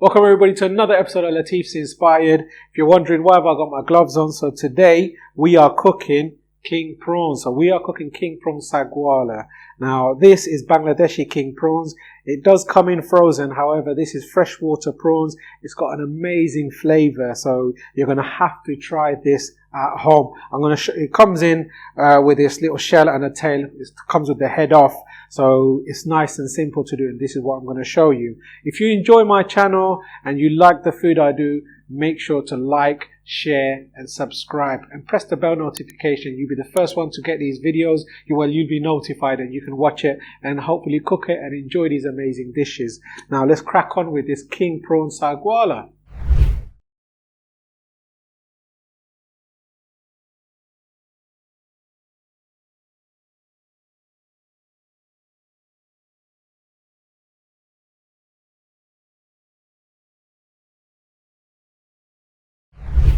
Welcome everybody to another episode of Latifs Inspired. If you're wondering why have I got my gloves on, so today we are cooking king prawns. So we are cooking king prawn saagwala. Now this is Bangladeshi king prawns. It does come in frozen, however this is freshwater prawns. It's got an amazing flavour, so you're going to have to try this at home. I'm going to show it comes in with this little shell and a tail. It comes with the head off, so it's nice and simple to do, and this is what I'm going to show you. If you enjoy my channel and you like the food I do, make sure to like, share and subscribe and press the bell notification. You'll be the first one to get these videos. You'll be notified and you can watch it and hopefully cook it and enjoy these amazing dishes. Now let's crack on with this king prawn saagwala.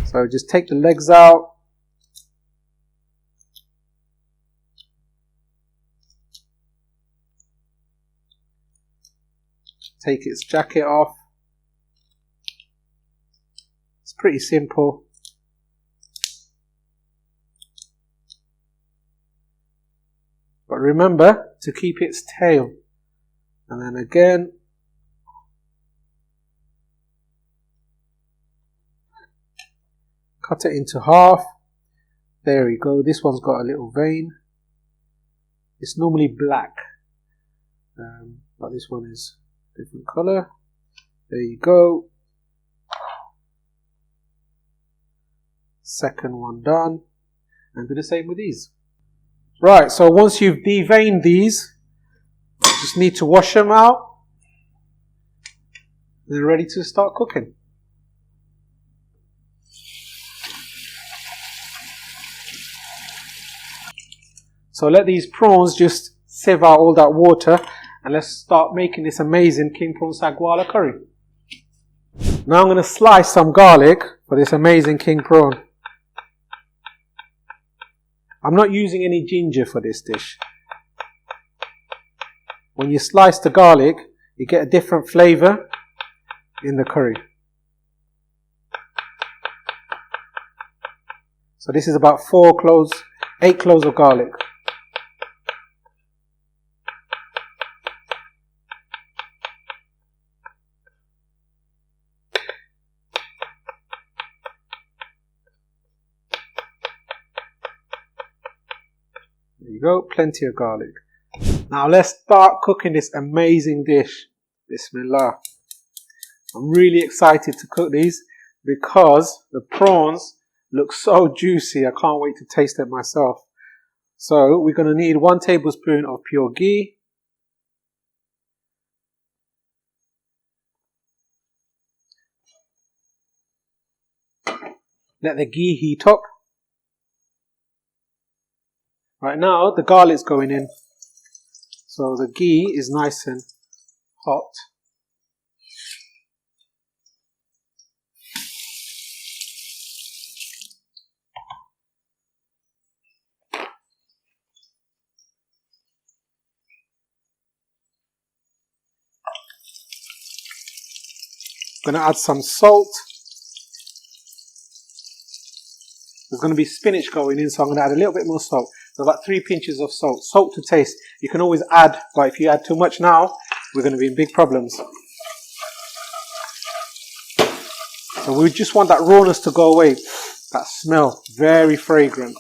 So just take the legs out. Take its jacket off. It's pretty simple. But remember to keep its tail. And then again, cut it into half. There we go. This one's got a little vein. It's normally black, but this one is a different colour. There you go. Second one done. And do the same with these. Right, so once you've deveined these, you just need to wash them out. They're ready to start cooking. So let these prawns just sieve out all that water and let's start making this amazing king prawn saagwala curry. Now I'm going to slice some garlic for this amazing king prawn. I'm not using any ginger for this dish. When you slice the garlic, you get a different flavour in the curry. So this is about 8 cloves of garlic. There you go, plenty of garlic. Now let's start cooking this amazing dish. Bismillah. I'm really excited to cook these because the prawns look so juicy. I can't wait to taste it myself. So we're going to need 1 tablespoon of pure ghee. Let the ghee heat up. Right now the garlic's going in, so the ghee is nice and hot. I'm going to add some salt. There's going to be spinach going in, so I'm going to add a little bit more salt. So about 3 pinches of salt. Salt to taste. You can always add, but if you add too much now, we're going to be in big problems. So we just want that rawness to go away. That smell, very fragrant.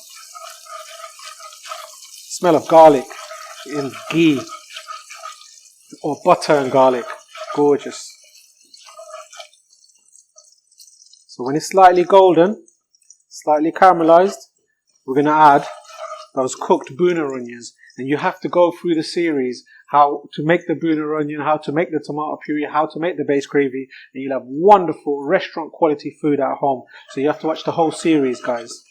Smell of garlic in ghee or butter and garlic. Gorgeous. So when it's slightly golden, slightly caramelized, we're going to add those cooked Bhuna onions. And you have to go through the series how to make the Bhuna onion, how to make the tomato puree, how to make the base gravy, and you'll have wonderful restaurant quality food at home. So you have to watch the whole series, guys.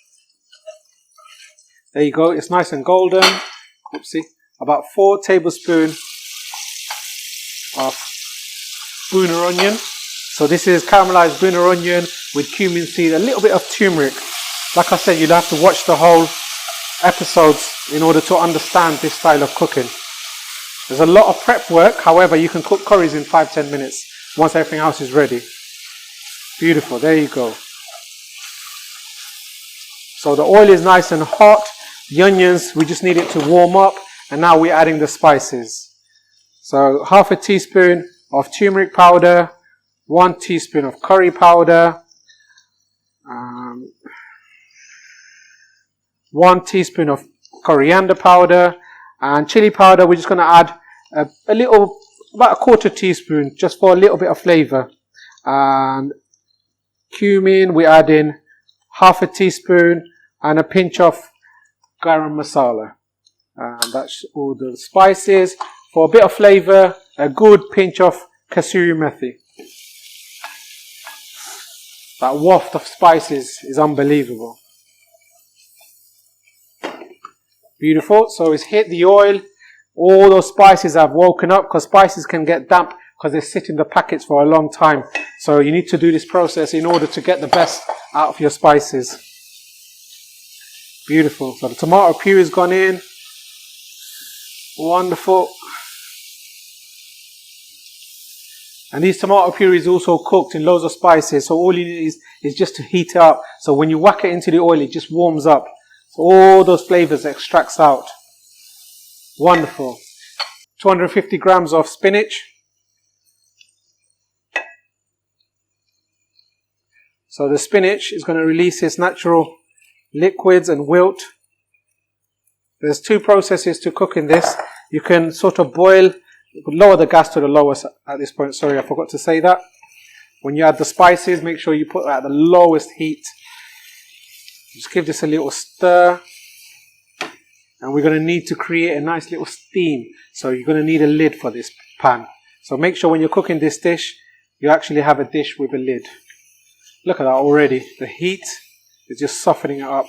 There you go, it's nice and golden. Oopsie. About 4 tablespoons of Bhuna onion. So this is caramelized Bhuna onion with cumin seed, a little bit of turmeric. Like I said, you'll have to watch the whole episodes in order to understand this style of cooking. There's a lot of prep work, however you can cook curries in 5-10 minutes. once everything else is ready. Beautiful, there you go. So the oil is nice and hot. The onions, we just need it to warm up. And now we're adding the spices. So half a teaspoon of turmeric powder, 1 teaspoon of curry powder, 1 teaspoon of coriander powder, and chili powder. We're just going to add a little, about a 1/4 teaspoon, just for a little bit of flavour. And cumin, we add in half a teaspoon and a pinch of Garam Masala. And that's all the spices. For a bit of flavour, a good pinch of Kasuri Methi. That waft of spices is unbelievable. Beautiful. So it's hit the oil. All those spices have woken up, because spices can get damp because they sit in the packets for a long time. So you need to do this process in order to get the best out of your spices. Beautiful. So the tomato puree has gone in. Wonderful. And these tomato puree is also cooked in loads of spices. So all you need is just to heat it up. So when you whack it into the oil, it just warms up. So all those flavours extracts out. Wonderful. 250 grams of spinach. So the spinach is going to release its natural liquids and wilt. There's 2 processes to cooking this. You can sort of boil, you can lower the gas to the lowest at this point. Sorry, I forgot to say that. When you add the spices, make sure you put it at the lowest heat. Just give this a little stir. And we're going to need to create a nice little steam. So you're going to need a lid for this pan. So make sure when you're cooking this dish, you actually have a dish with a lid. Look at that already. The heat is just softening it up.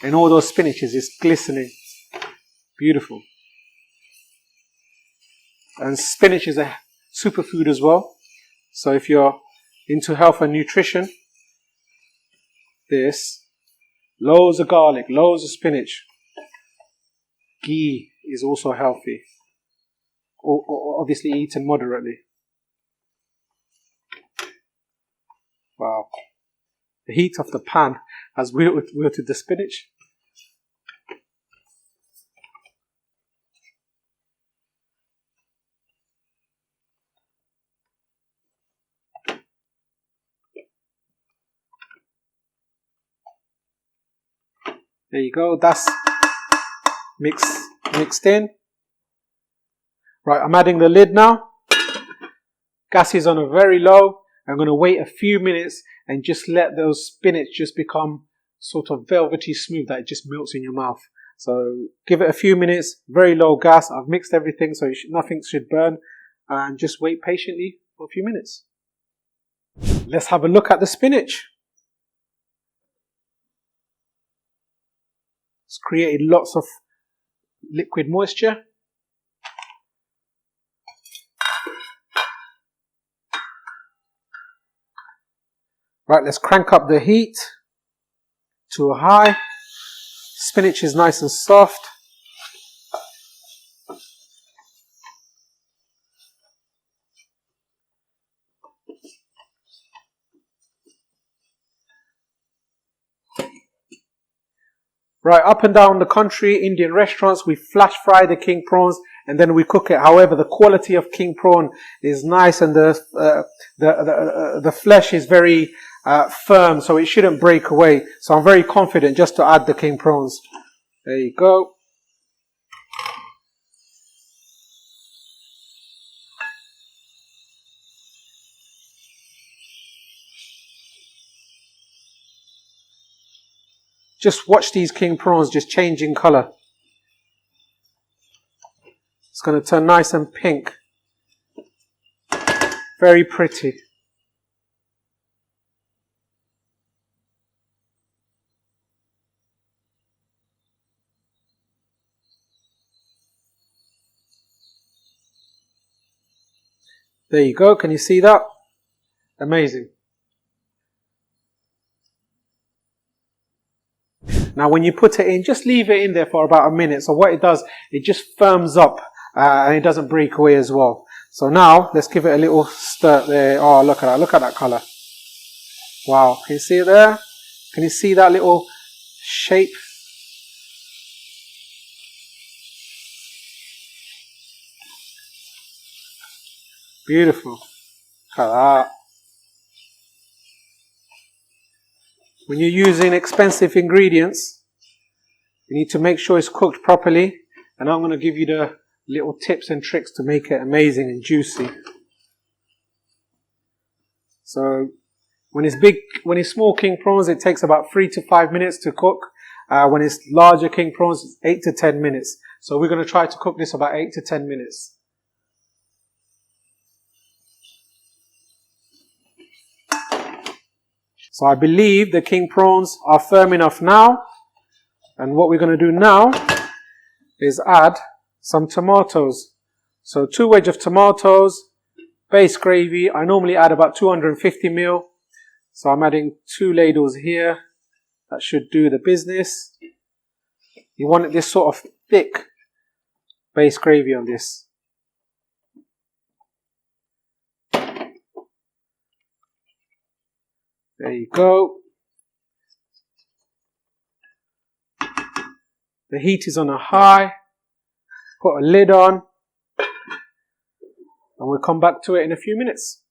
And all those spinaches is glistening. Beautiful. And spinach is a superfood as well. So if you're into health and nutrition, this, loads of garlic, loads of spinach. Ghee is also healthy. Or obviously eaten moderately. Wow. The heat of the pan has wilted the spinach. There you go, that's mixed in. Right, I'm adding the lid now. Gas is on a very low. I'm going to wait a few minutes and just let those spinach just become sort of velvety smooth, that it just melts in your mouth. So give it a few minutes, very low gas. I've mixed everything so nothing should burn, and just wait patiently for a few minutes. Let's have a look at the spinach. It's created lots of liquid moisture. Right, let's crank up the heat to a high. Spinach is nice and soft. Right, up and down the country, Indian restaurants, we flash fry the king prawns and then we cook it. However, the quality of king prawn is nice, and the flesh is very firm, so it shouldn't break away. So I'm very confident just to add the king prawns. There you go. Just watch these king prawns just change in colour. It's going to turn nice and pink. Very pretty. There you go. Can you see that? Amazing. Now when you put it in, just leave it in there for about a minute. So what it does, it just firms up and it doesn't break away as well. So now let's give it a little stir there. Oh, look at that colour. Wow, can you see it there? Can you see that little shape? Beautiful. Look at that. When you're using expensive ingredients, you need to make sure it's cooked properly. And I'm going to give you the little tips and tricks to make it amazing and juicy. So when it's small king prawns, it takes about 3 to 5 minutes to cook. When it's larger king prawns, it's 8 to 10 minutes. So we're going to try to cook this about 8 to 10 minutes. So I believe the king prawns are firm enough now. And what we're going to do now is add some tomatoes. So 2 wedges of tomatoes, base gravy. I normally add about 250 ml. So I'm adding 2 ladles here. That should do the business. You want this sort of thick base gravy on this. There you go. The heat is on a high. Put a lid on. And we'll come back to it in a few minutes.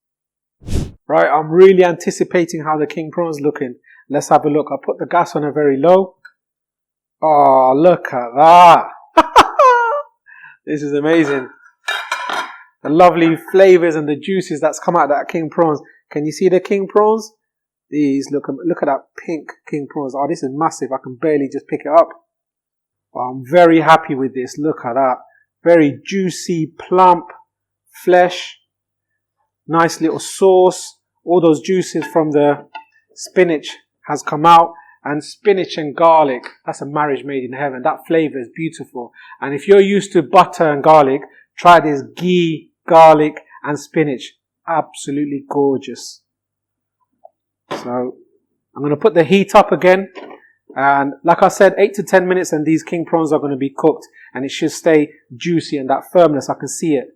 Right, I'm really anticipating how the king prawns looking. Let's have a look. I put the gas on a very low. Oh, look at that. This is amazing. The lovely flavours and the juices that's come out of that king prawns. Can you see the king prawns? These, look at that pink king prawns. Oh, this is massive. I can barely just pick it up. Oh, I'm very happy with this. Look at that. Very juicy, plump flesh. Nice little sauce. All those juices from the spinach has come out. And spinach and garlic, that's a marriage made in heaven. That flavour is beautiful. And if you're used to butter and garlic, try this ghee, garlic and spinach. Absolutely gorgeous. So I'm going to put the heat up again. And like I said, 8 to 10 minutes and these king prawns are going to be cooked. And it should stay juicy and that firmness, I can see it.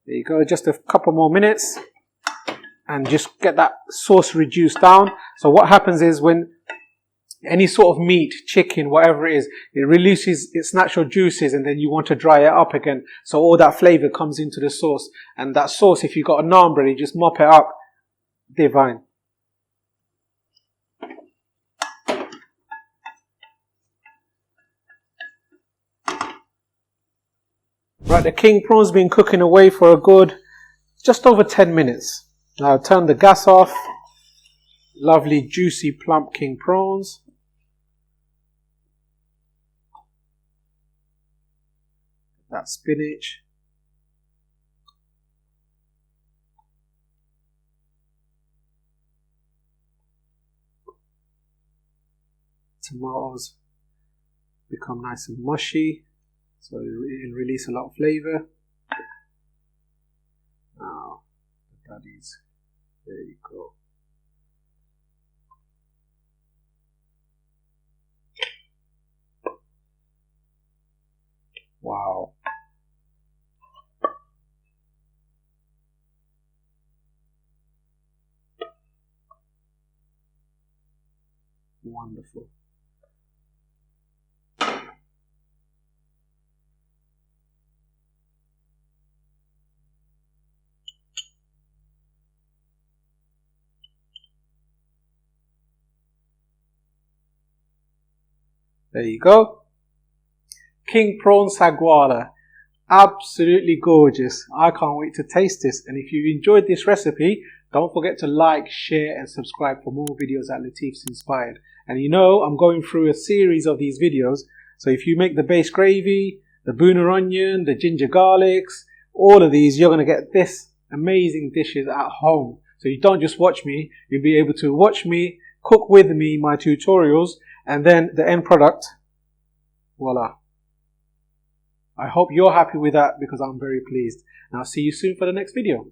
There you go, just a couple more minutes. And just get that sauce reduced down. So what happens is when any sort of meat, chicken, whatever it is, it releases its natural juices and then you want to dry it up again. So all that flavour comes into the sauce. And that sauce, if you've got a naan bread, you just mop it up. Divine. Right, the king prawns been cooking away for a good just over 10 minutes. Now turn the gas off. Lovely juicy plump king prawns. That spinach. Tomatoes become nice and mushy, so it'll release a lot of flavour. Now, that is, there you go. Wow. Wonderful. There you go. King Prawn Saagwala. Absolutely gorgeous. I can't wait to taste this. And if you enjoyed this recipe, don't forget to like, share and subscribe for more videos at Latifs Inspired. And you know, I'm going through a series of these videos. So if you make the base gravy, the Bhuna onion, the ginger garlics, all of these, you're going to get this amazing dishes at home. So you don't just watch me, you'll be able to watch me, cook with me, my tutorials, and then the end product, voila. I hope you're happy with that because I'm very pleased. And I'll see you soon for the next video.